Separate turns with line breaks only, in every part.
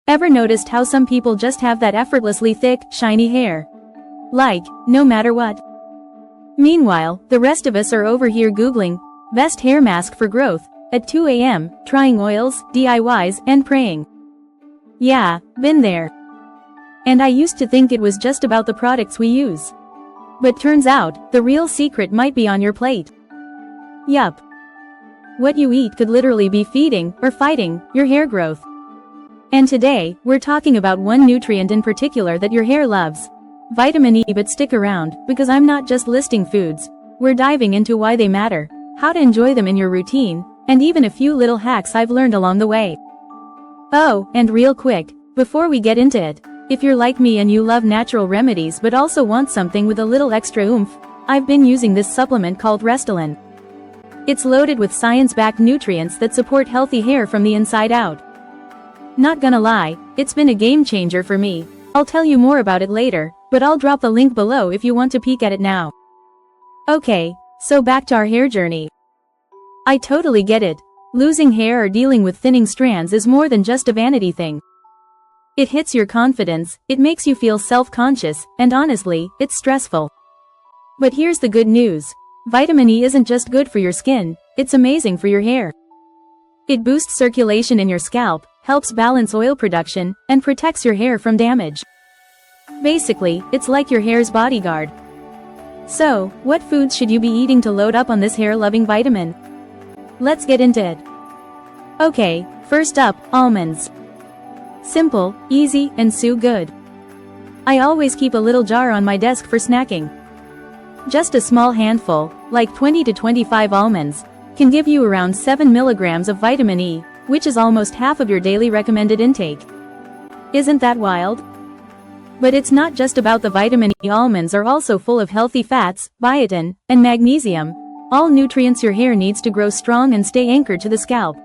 Ever noticed how some people just have that effortlessly thick, shiny hair? Like, no matter what. Meanwhile, the rest of us are over here googling, best hair mask for growth, at 2 a.m., trying oils, DIYs, and praying. Yeah, been there. And I used to think it was just about the products we use. But turns out, the real secret might be on your plate. Yup. What you eat could literally be feeding, or fighting, your hair growth. And today, we're talking about one nutrient in particular that your hair loves. Vitamin E. But stick around, because I'm not just listing foods. We're diving into why they matter, how to enjoy them in your routine, and even a few little hacks I've learned along the way. Oh, and real quick, before we get into it, if you're like me and you love natural remedies but also want something with a little extra oomph, I've been using this supplement called Restylane. It's loaded with science-backed nutrients that support healthy hair from the inside out. Not gonna lie, it's been a game changer for me. I'll tell you more about it later, but I'll drop the link below if you want to peek at it now. Okay, so back to our hair journey. I totally get it. Losing hair or dealing with thinning strands is more than just a vanity thing. It hits your confidence, it makes you feel self-conscious, and honestly, it's stressful. But here's the good news. Vitamin E isn't just good for your skin, it's amazing for your hair. It boosts circulation in your scalp, helps balance oil production, and protects your hair from damage. Basically, it's like your hair's bodyguard. So, what foods should you be eating to load up on this hair-loving vitamin? Let's get into it. Okay, first up, almonds. Simple, easy, and so good. I always keep a little jar on my desk for snacking. Just a small handful, like 20 to 25 almonds, can give you around 7 milligrams of vitamin E, which is almost half of your daily recommended intake. Isn't that wild? But it's not just about the vitamin E. Almonds are also full of healthy fats, biotin, and magnesium, all nutrients your hair needs to grow strong and stay anchored to the scalp.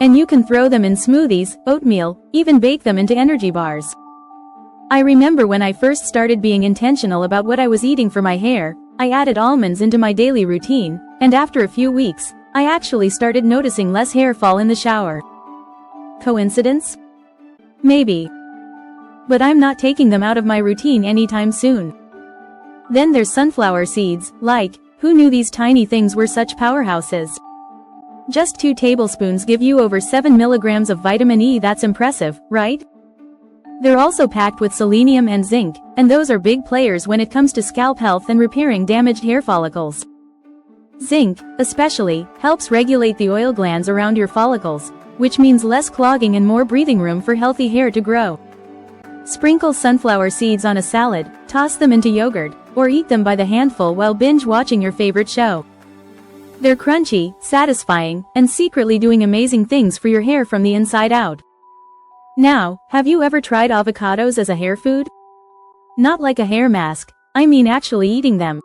And you can throw them in smoothies, oatmeal, even bake them into energy bars. I remember when I first started being intentional about what I was eating for my hair, I added almonds into my daily routine, and after a few weeks, I actually started noticing less hair fall in the shower. Coincidence? Maybe. But I'm not taking them out of my routine anytime soon. Then there's sunflower seeds, like, who knew these tiny things were such powerhouses? Just 2 tablespoons give you over 7 milligrams of vitamin E. That's impressive, right? They're also packed with selenium and zinc, and those are big players when it comes to scalp health and repairing damaged hair follicles. Zinc, especially, helps regulate the oil glands around your follicles, which means less clogging and more breathing room for healthy hair to grow. Sprinkle sunflower seeds on a salad, toss them into yogurt, or eat them by the handful while binge-watching your favorite show. They're crunchy, satisfying, and secretly doing amazing things for your hair from the inside out. Now, have you ever tried avocados as a hair food? Not like a hair mask, I mean actually eating them.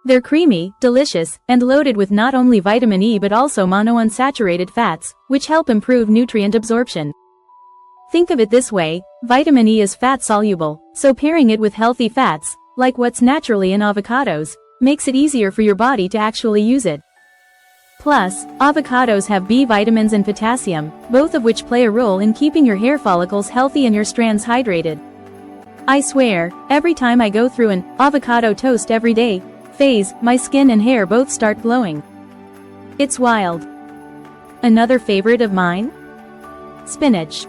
They're creamy, delicious, and loaded with not only vitamin E but also monounsaturated fats, which help improve nutrient absorption. Think of it this way, vitamin E is fat-soluble, so pairing it with healthy fats, like what's naturally in avocados, makes it easier for your body to actually use it. Plus, avocados have B vitamins and potassium, both of which play a role in keeping your hair follicles healthy and your strands hydrated. I swear, every time I go through an avocado toast every day phase, my skin and hair both start glowing. It's wild. Another favorite of mine? Spinach.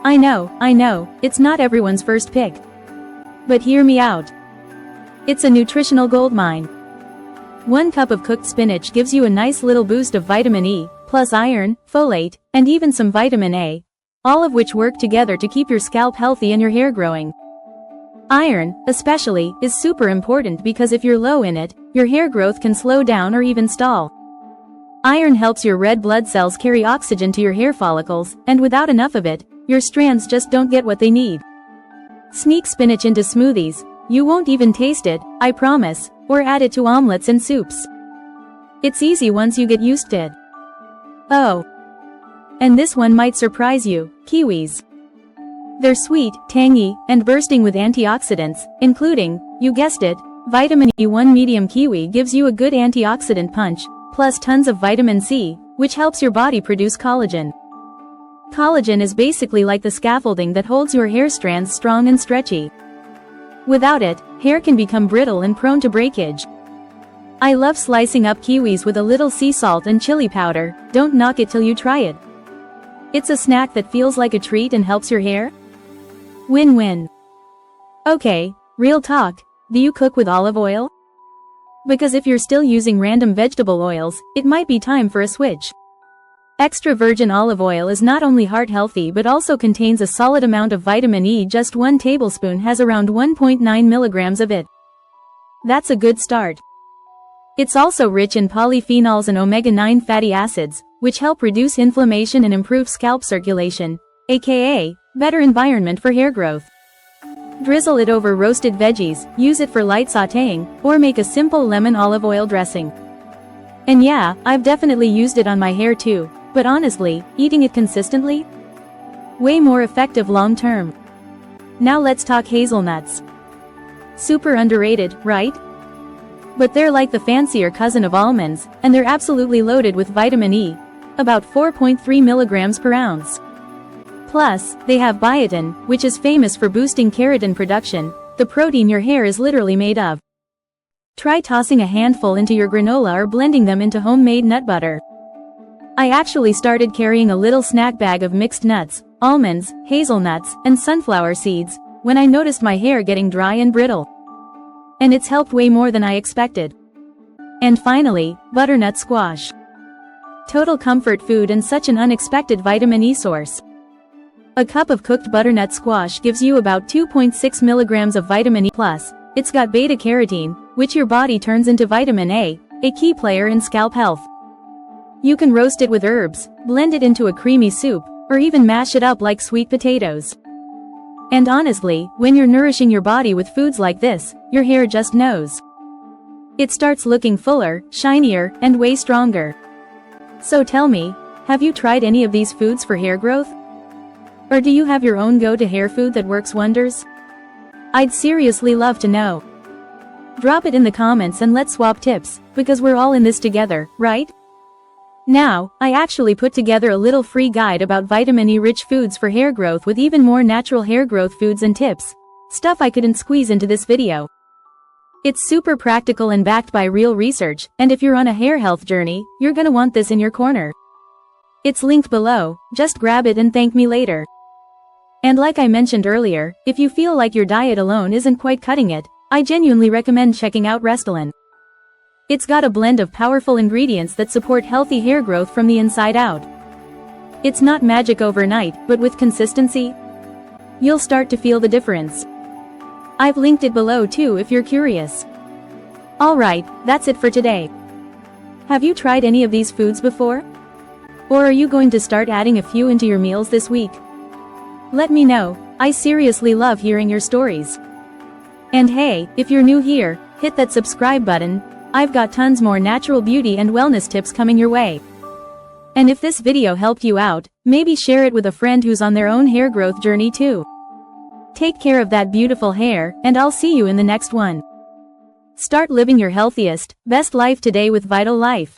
I know, it's not everyone's first pick. But hear me out. It's a nutritional goldmine. 1 cup of cooked spinach gives you a nice little boost of vitamin E, plus iron, folate, and even some vitamin A, all of which work together to keep your scalp healthy and your hair growing. Iron, especially, is super important because if you're low in it, your hair growth can slow down or even stall. Iron helps your red blood cells carry oxygen to your hair follicles, and without enough of it, your strands just don't get what they need. Sneak spinach into smoothies. You won't even taste it, I promise, or add it to omelets and soups. It's easy once you get used to it. Oh. And this one might surprise you, kiwis. They're sweet, tangy, and bursting with antioxidants, including, you guessed it, vitamin E. 1 medium kiwi gives you a good antioxidant punch, plus tons of vitamin C, which helps your body produce collagen. Collagen is basically like the scaffolding that holds your hair strands strong and stretchy. Without it, hair can become brittle and prone to breakage. I love slicing up kiwis with a little sea salt and chili powder. Don't knock it till you try it. It's a snack that feels like a treat and helps your hair. Win-win. Okay, real talk, do you cook with olive oil? Because if you're still using random vegetable oils, it might be time for a switch. Extra virgin olive oil is not only heart healthy but also contains a solid amount of vitamin E. Just 1 tablespoon has around 1.9 milligrams of it. That's a good start. It's also rich in polyphenols and omega-9 fatty acids, which help reduce inflammation and improve scalp circulation, aka, better environment for hair growth. Drizzle it over roasted veggies, use it for light sautéing, or make a simple lemon olive oil dressing. And yeah, I've definitely used it on my hair too, but honestly, eating it consistently? Way more effective long term. Now let's talk hazelnuts. Super underrated, right? But they're like the fancier cousin of almonds, and they're absolutely loaded with vitamin E, about 4.3 milligrams per ounce. Plus, they have biotin, which is famous for boosting keratin production, the protein your hair is literally made of. Try tossing a handful into your granola or blending them into homemade nut butter. I actually started carrying a little snack bag of mixed nuts, almonds, hazelnuts, and sunflower seeds, when I noticed my hair getting dry and brittle. And it's helped way more than I expected. And finally, butternut squash. Total comfort food and such an unexpected vitamin E source. A cup of cooked butternut squash gives you about 2.6 milligrams of vitamin E+. It's got beta-carotene, which your body turns into vitamin A key player in scalp health. You can roast it with herbs, blend it into a creamy soup, or even mash it up like sweet potatoes. And honestly, when you're nourishing your body with foods like this, your hair just knows. It starts looking fuller, shinier, and way stronger. So tell me, have you tried any of these foods for hair growth? Or do you have your own go-to hair food that works wonders? I'd seriously love to know. Drop it in the comments and let's swap tips, because we're all in this together, right? Now, I actually put together a little free guide about vitamin E-rich foods for hair growth with even more natural hair growth foods and tips. Stuff I couldn't squeeze into this video. It's super practical and backed by real research, and if you're on a hair health journey, you're gonna want this in your corner. It's linked below, just grab it and thank me later. And like I mentioned earlier, if you feel like your diet alone isn't quite cutting it, I genuinely recommend checking out Restylane. It's got a blend of powerful ingredients that support healthy hair growth from the inside out. It's not magic overnight, but with consistency, you'll start to feel the difference. I've linked it below too if you're curious. Alright, that's it for today. Have you tried any of these foods before? Or are you going to start adding a few into your meals this week? Let me know, I seriously love hearing your stories. And hey, if you're new here, hit that subscribe button. I've got tons more natural beauty and wellness tips coming your way. And if this video helped you out, maybe share it with a friend who's on their own hair growth journey too. Take care of that beautiful hair, and I'll see you in the next one. Start living your healthiest, best life today with Vital Life.